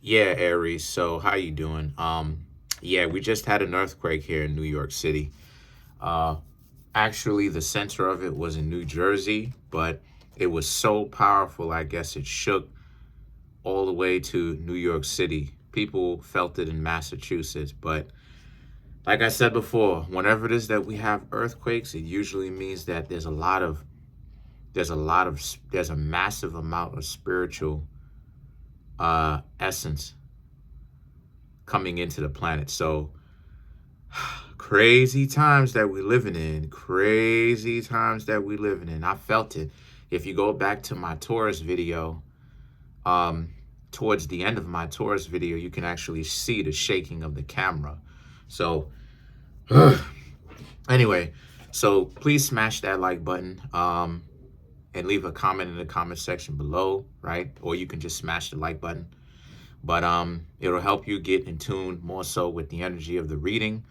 Yeah, Aries. So how you doing? Yeah, we just had an earthquake here in New York City. Uh, Actually, the center of it was in New Jersey, but it was so powerful, I guess it shook all the way to New York City. People felt it in Massachusetts, but like I said before, whenever it is that we have earthquakes, it usually means that there's a massive amount of spiritual essence coming into the planet. So crazy times that we living in. Crazy times that we living in. I felt it. If you go back to my Taurus video, um, towards the end of my Taurus video, you can actually see the shaking of the camera. So anyway, so please smash that like button, and leave a comment in the comment section below, right? Or you can just smash the like button. But it'll help you get in tune more so with the energy of the reading.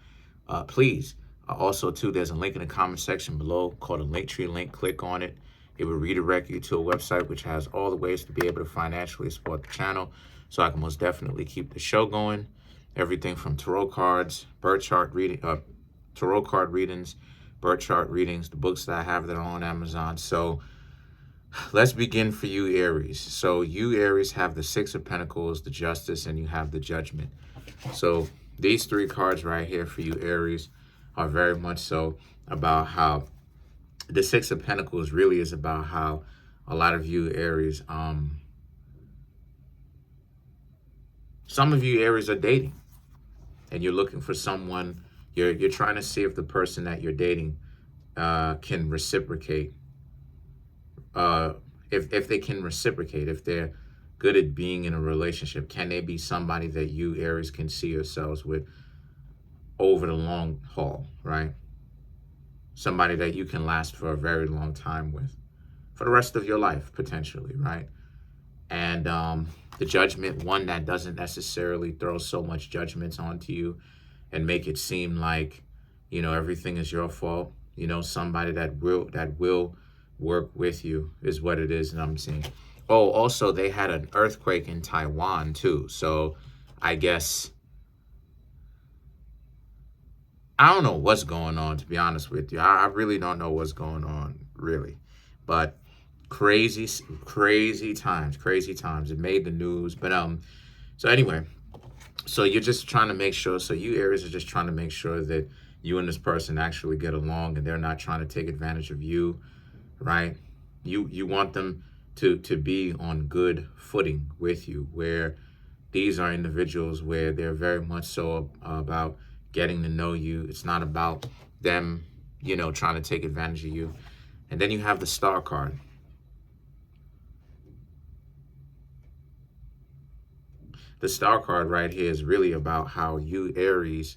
Please. Also, too, there's a link in the comment section below called a Linktree link. Click on it. It will redirect you to a website which has all the ways to be able to financially support the channel, so I can most definitely keep the show going. Everything from tarot cards, birth chart reading, tarot card readings, birth chart readings, the books that I have that are on Amazon. So let's begin for you, Aries. So you, Aries, have the Six of Pentacles, the Justice, and you have the Judgment. So these three cards right here for you, Aries, are very much so about how the Six of Pentacles really is about how a lot of you, Aries, some of you, Aries, are dating, and you're looking for someone. You're trying to see if the person that you're dating can reciprocate. If they can reciprocate, if they're good at being in a relationship, can they be somebody that you, Aries, can see yourselves with over the long haul, right? Somebody that you can last for a very long time with, for the rest of your life, potentially, right? And the Judgment, one that doesn't necessarily throw so much judgments onto you and make it seem like, you know, everything is your fault. You know, somebody that will work with you is what it is. And I'm seeing. Oh, also, they had an earthquake in Taiwan, too. So I guess, I don't know what's going on, to be honest with you. I really don't know what's going on, really. But crazy times. It made the news. But so anyway, so you're just trying to make sure. So you, Aries, are just trying to make sure that you and this person actually get along, and they're not trying to take advantage of you, right? You want them to be on good footing with you, where these are individuals where they're very much so about getting to know you. It's not about them, you know, trying to take advantage of you. And then you have the Star card. The Star card right here is really about how you, Aries,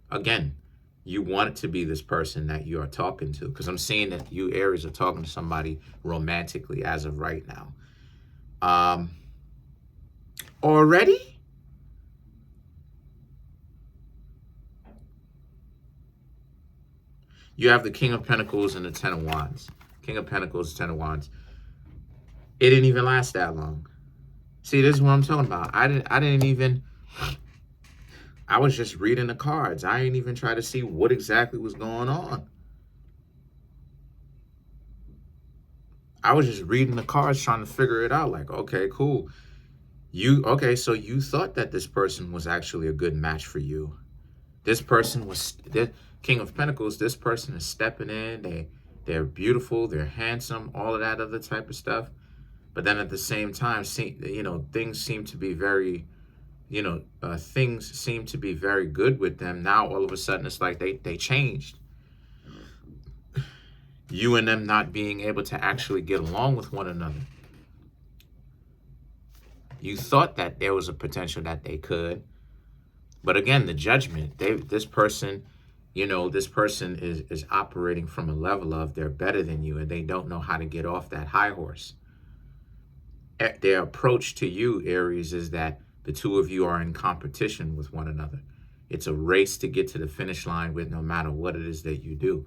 again, you want it to be this person that you are talking to, because I'm seeing that you, Aries, are talking to somebody romantically as of right now. Already? You have the King of Pentacles and the Ten of Wands. King of Pentacles, Ten of Wands. It didn't even last that long. See, this is what I'm talking about. I didn't even, I was just reading the cards. I didn't even try to see what exactly was going on. I was just reading the cards, trying to figure it out. Like, okay, cool. Okay, so you thought that this person was actually a good match for you. This person was the King of Pentacles. This person is stepping in. They're beautiful. They're handsome. All of that other type of stuff. But then at the same time, you know, things seem to be very, you know, things seem to be very good with them. Now all of a sudden it's like they changed. You and them not being able to actually get along with one another. You thought that there was a potential that they could. But again, the Judgment, this person, you know, this person is operating from a level of they're better than you, and they don't know how to get off that high horse. Their approach to you, Aries, is that the two of you are in competition with one another. It's a race to get to the finish line with, no matter what it is that you do.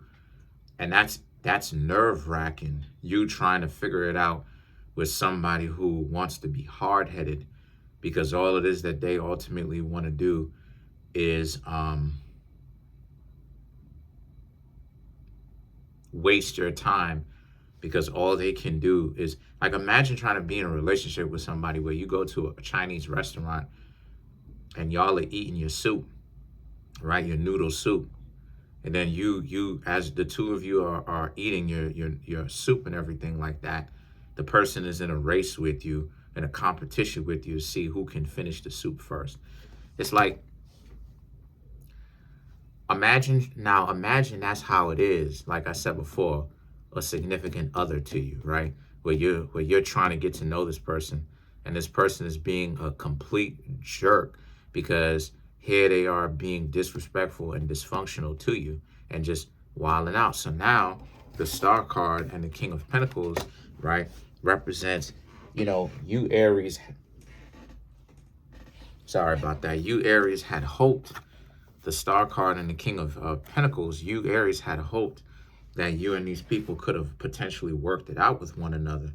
And that's nerve-wracking. You trying to figure it out with somebody who wants to be hard-headed, because all it is that they ultimately want to do is waste your time, because all they can do is, like, imagine trying to be in a relationship with somebody where you go to a Chinese restaurant and y'all are eating your soup, right? Your noodle soup. And then you as the two of you are eating your soup and everything like that, the person is in a race with you, in a competition with you to see who can finish the soup first. It's like, imagine that's how it is, like I said before, a significant other to you, right? Where you're trying to get to know this person, and this person is being a complete jerk, because here they are being disrespectful and dysfunctional to you and just wilding out. So now the Star card and the King of Pentacles, right, represents, you Aries. Sorry about that. You Aries had hoped, the Star card and the King of Pentacles, you Aries had hoped that you and these people could have potentially worked it out with one another.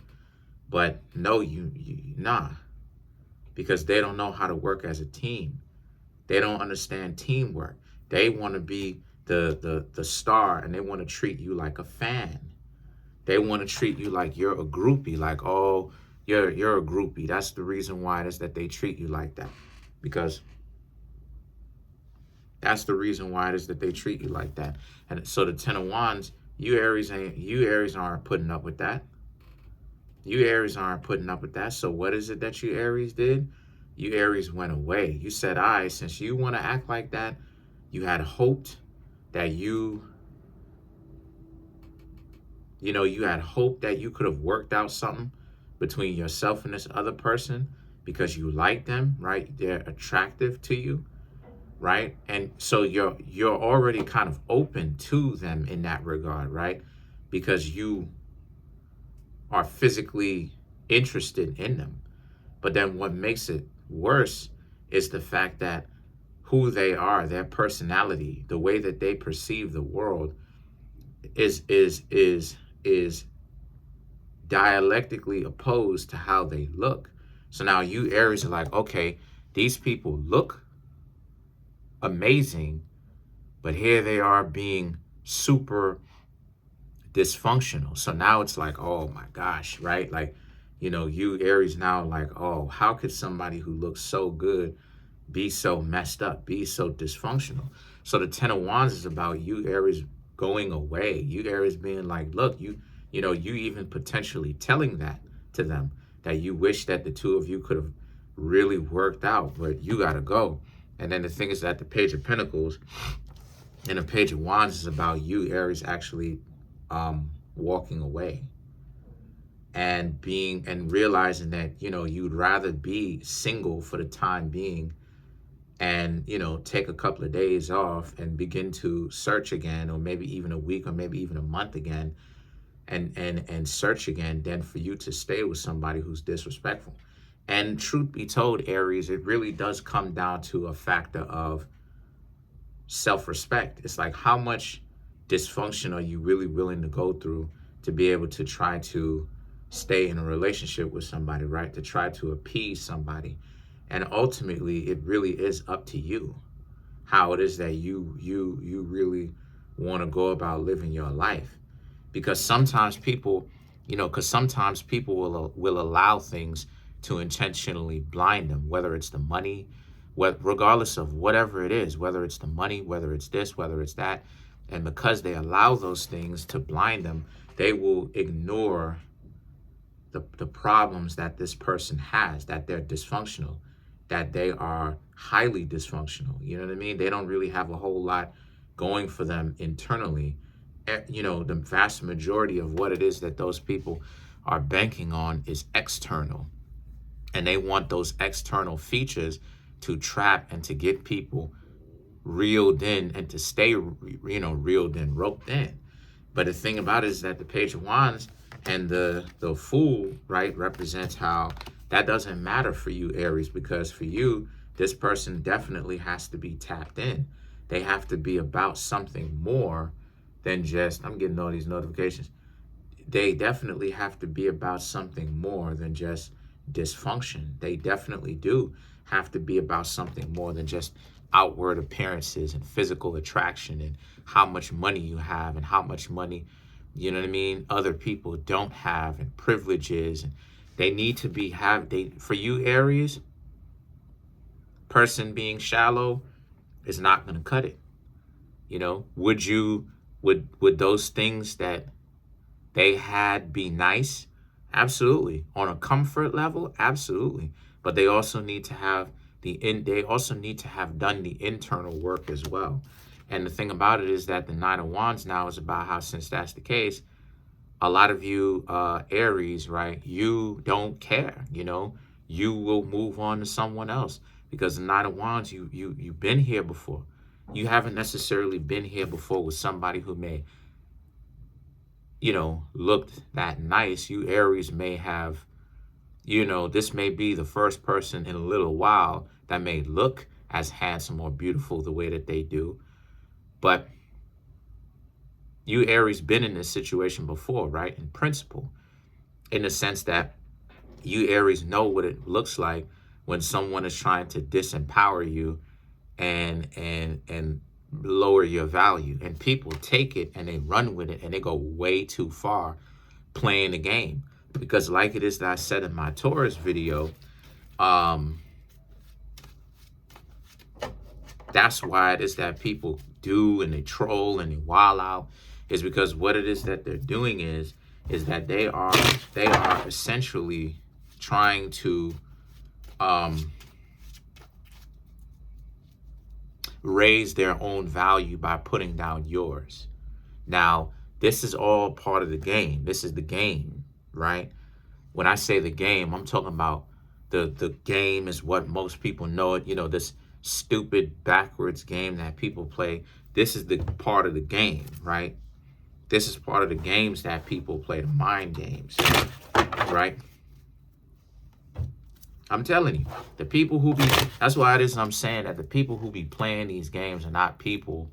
But no, nah, because they don't know how to work as a team. They don't understand teamwork. They want to be the star, and they want to treat you like a fan. They want to treat you like you're a groupie, like, oh, you're a groupie. That's the reason why it is that they treat you like that. Because that's the reason why it is that they treat you like that. And so the Ten of Wands, you Aries aren't putting up with that. You Aries aren't putting up with that. So what is it that you Aries did? You Aries went away. You said, since you want to act like that, you had hoped that you had hoped that you could have worked out something between yourself and this other person because you like them, right? They're attractive to you, right? And so you're already kind of open to them in that regard, right? Because you are physically interested in them. But then what makes it worse is the fact that who they are, their personality, the way that they perceive the world is dialectically opposed to how they look. So now you Aries are like, okay, these people look amazing, but here they are being super dysfunctional. So now it's like, oh my gosh, right? Like, you Aries now like, oh, how could somebody who looks so good be so messed up, be so dysfunctional? So the Ten of Wands is about you Aries going away. You Aries being like, look, you even potentially telling that to them, that you wish that the two of you could have really worked out, but you got to go. And then the thing is that the Page of Pentacles and the Page of Wands is about you Aries actually walking away and realizing that, you'd rather be single for the time being and, take a couple of days off and begin to search again, or maybe even a week, or maybe even a month again, and search again, than for you to stay with somebody who's disrespectful. And truth be told, Aries, it really does come down to a factor of self-respect. It's like, how much dysfunction are you really willing to go through to be able to try to stay in a relationship with somebody, right? To try to appease somebody. And ultimately, it really is up to you how it is that you really want to go about living your life. Because sometimes people, will allow things to intentionally blind them, whether it's the money, regardless of whatever it is, whether it's the money, whether it's this, whether it's that. And because they allow those things to blind them, they will ignore the problems that this person has, that they're dysfunctional, that they are highly dysfunctional. You know what I mean? They don't really have a whole lot going for them internally. The vast majority of what it is that those people are banking on is external. And they want those external features to trap and to get people reeled in and to stay, reeled in, roped in. But the thing about it is that the Page of Wands and the Fool, right, represents how that doesn't matter for you, Aries, because for you, this person definitely has to be tapped in. They have to be about something more than just, I'm getting all these notifications. they definitely have to be about something more than just dysfunction. They definitely do have to be about something more than just outward appearances and physical attraction and how much money you have and how much money, you know what I mean, other people don't have, and privileges. And they need to be for you Aries, person being shallow is not going to cut it. You know, would those things that they had be nice? Absolutely. On a comfort level, absolutely. But they also need to have they also need to have done the internal work as well. And the thing about it is that the Nine of Wands now is about how, since that's the case, a lot of you Aries, right, you don't care, you know, you will move on to someone else, because the Nine of Wands, you've been here before. You haven't necessarily been here before with somebody who may, you know, looked that nice. You Aries may have, you know, this may be the first person in a little while that may look as handsome or beautiful the way that they do. But you Aries been in this situation before, right? In principle, in the sense that you Aries know what it looks like when someone is trying to disempower you and lower your value, and people take it and they run with it and they go way too far playing the game. Because like it is that I said in my Taurus video, that's why it is that people do and they troll and they wild out, is because what it is that they're doing is that they are essentially trying to raise their own value by putting down yours. Now, this is all part of the game. This is the game, right? When I say the game, I'm talking about the game is what most people know it, you know, this stupid backwards game that people play. This is the part of the game, right? This is part of the games that people play, the mind games, right? I'm telling you, the people who be, that's why it is I'm saying that the people who be playing these games are not people,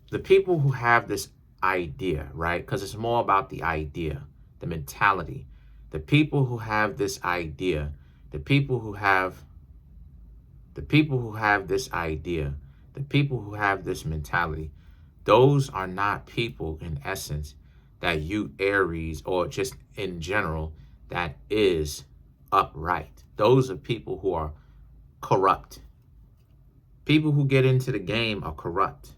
the people who have this idea, right? Because it's more about the idea, the mentality. The people who have this idea, the people who have this idea, the people who have this mentality, those are not people in essence that you Aries, or just in general, that is upright. Those are people who are corrupt. People who get into the game are corrupt.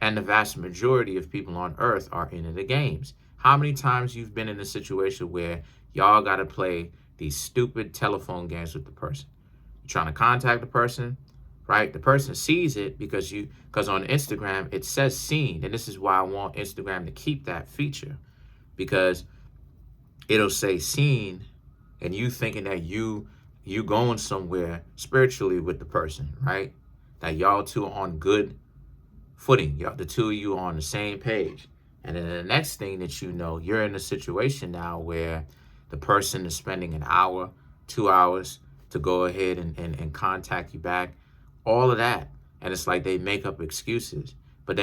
And the vast majority of people on earth are into the games. How many times you've been in a situation where y'all got to play these stupid telephone games with the person? You're trying to contact the person, right? The person sees it because on Instagram, it says seen. And this is why I want Instagram to keep that feature, because it'll say seen, and you thinking that you going somewhere spiritually with the person, right? That y'all two are on good footing. The two of you are on the same page. And then the next thing that you know, you're in a situation now where the person is spending an hour, 2 hours to go ahead and contact you back, all of that. And it's like they make up excuses. But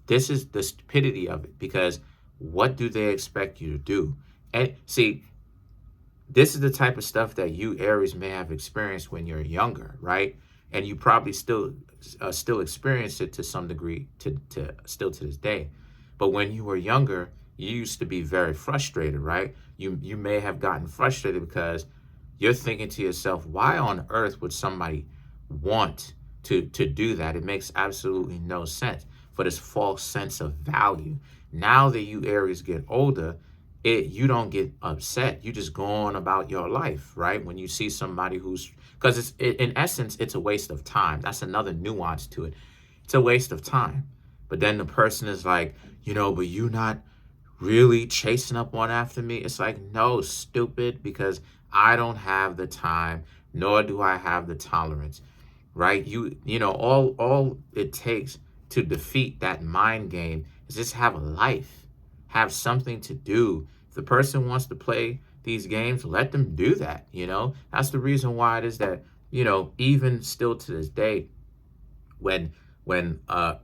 this is the stupidity of it, because what do they expect you to do? And see, this is the type of stuff that you Aries may have experienced when you're younger, right? And you probably still experience it to some degree still to this day. But when you were younger, you used to be very frustrated, right? You may have gotten frustrated because you're thinking to yourself, why on earth would somebody want to do that? It makes absolutely no sense, for this false sense of value. Now that you Aries get older, you don't get upset. You just go on about your life, right? When you see somebody who's, because in essence, it's a waste of time. That's another nuance to it. It's a waste of time. But then the person is like, you know, but you not really chasing up one after me. It's like, no, stupid, because I don't have the time, nor do I have the tolerance, right? You know, all it takes to defeat that mind game is just have a life, have something to do. If the person wants to play these games, let them do that. You know, that's the reason why it is that, you know, even still to this day, when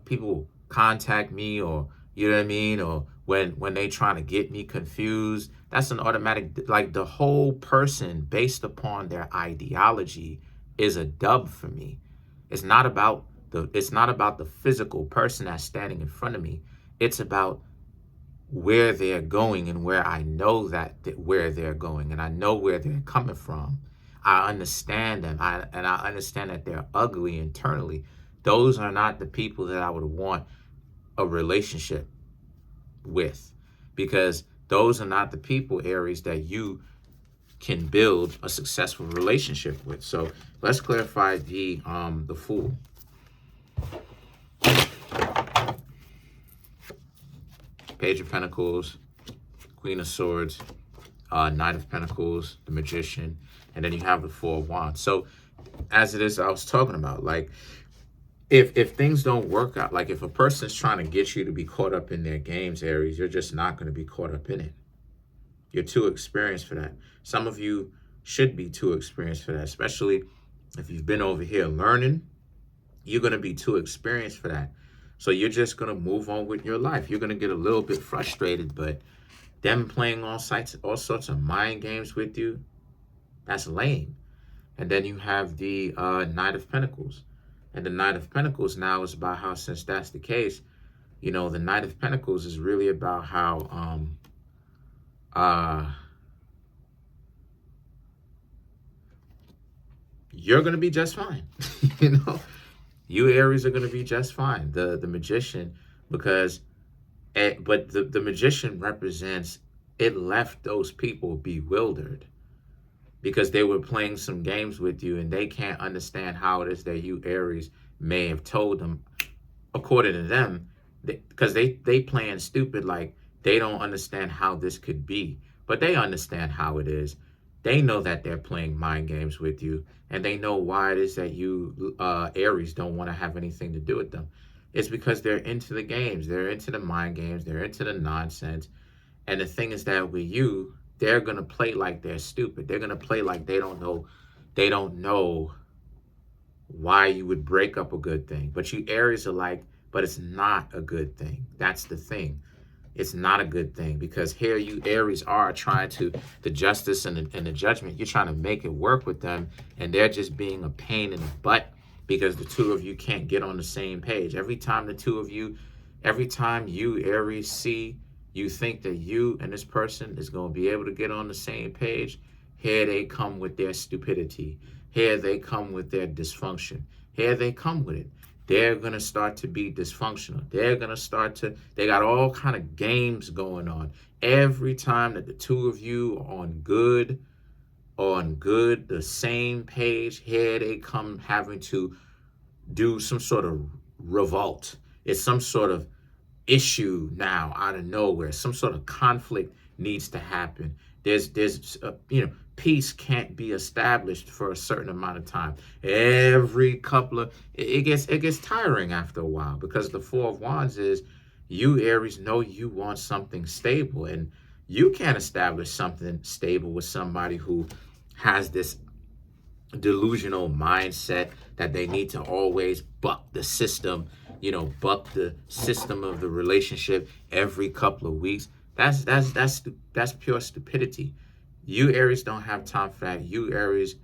people contact me, or, you know what I mean, or when they trying to get me confused, that's an automatic, like the whole person based upon their ideology is a dub for me. It's not about the physical person that's standing in front of me. It's about where they're going and where I know where they're going and I know where they're coming from. I understand them. And I understand that they're ugly internally. Those are not the people that I would want a relationship with, because those are not the people, Aries, that you can build a successful relationship with. So let's clarify the Fool. Page of Pentacles, Queen of Swords, Knight of Pentacles, the Magician, and then you have the Four of Wands. So as it is, I was talking about, like, if things don't work out, like if a person's trying to get you to be caught up in their games, Aries, you're just not going to be caught up in it. You're too experienced for that. Some of you should be too experienced for that, especially if you've been over here learning. You're going to be too experienced for that. So you're just going to move on with your life. You're going to get a little bit frustrated, but them playing all sorts of mind games with you, that's lame. And then you have the Knight of Pentacles. And the Knight of Pentacles now is about how, since that's the case, you know, the Knight of Pentacles is really about how you're going to be just fine. You know, you Aries are going to be just fine. The Magician, because, but the Magician represents, it left those people bewildered because they were playing some games with you and they can't understand how it is that you Aries may have told them, according to them, because they playing stupid, like they don't understand how this could be, but they understand how it is. They know that they're playing mind games with you, and they know why it is that you Aries don't want to have anything to do with them. It's because they're into the games, they're into the mind games, they're into the nonsense. And the thing is that with you, they're gonna play like they're stupid. They're gonna play like they don't know why you would break up a good thing. But you Aries are like, but it's not a good thing. That's the thing. It's not a good thing, because here you Aries are trying to, the justice and the judgment, you're trying to make it work with them, and they're just being a pain in the butt because the two of you can't get on the same page. Every time you Aries see, you think that you and this person is going to be able to get on the same page, here they come with their stupidity. Here they come with their dysfunction. Here they come with it. They're going to start to be dysfunctional. They're going to they got all kind of games going on. Every time that the two of you are on good, the same page, here they come having to do some sort of revolt. It's some sort of issue now out of nowhere. Some sort of conflict needs to happen. There's peace can't be established for a certain amount of time. Every couple of, it gets tiring after a while, because the Four of Wands is, you Aries know you want something stable, and you can't establish something stable with somebody who has this delusional mindset that they need to always buck the system, buck the system of the relationship every couple of weeks. That's pure stupidity. You Aries don't have time for that. You Aries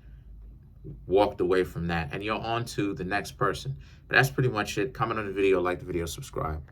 walked away from that, and you're on to the next person. But that's pretty much it. Comment on the video, like the video, subscribe.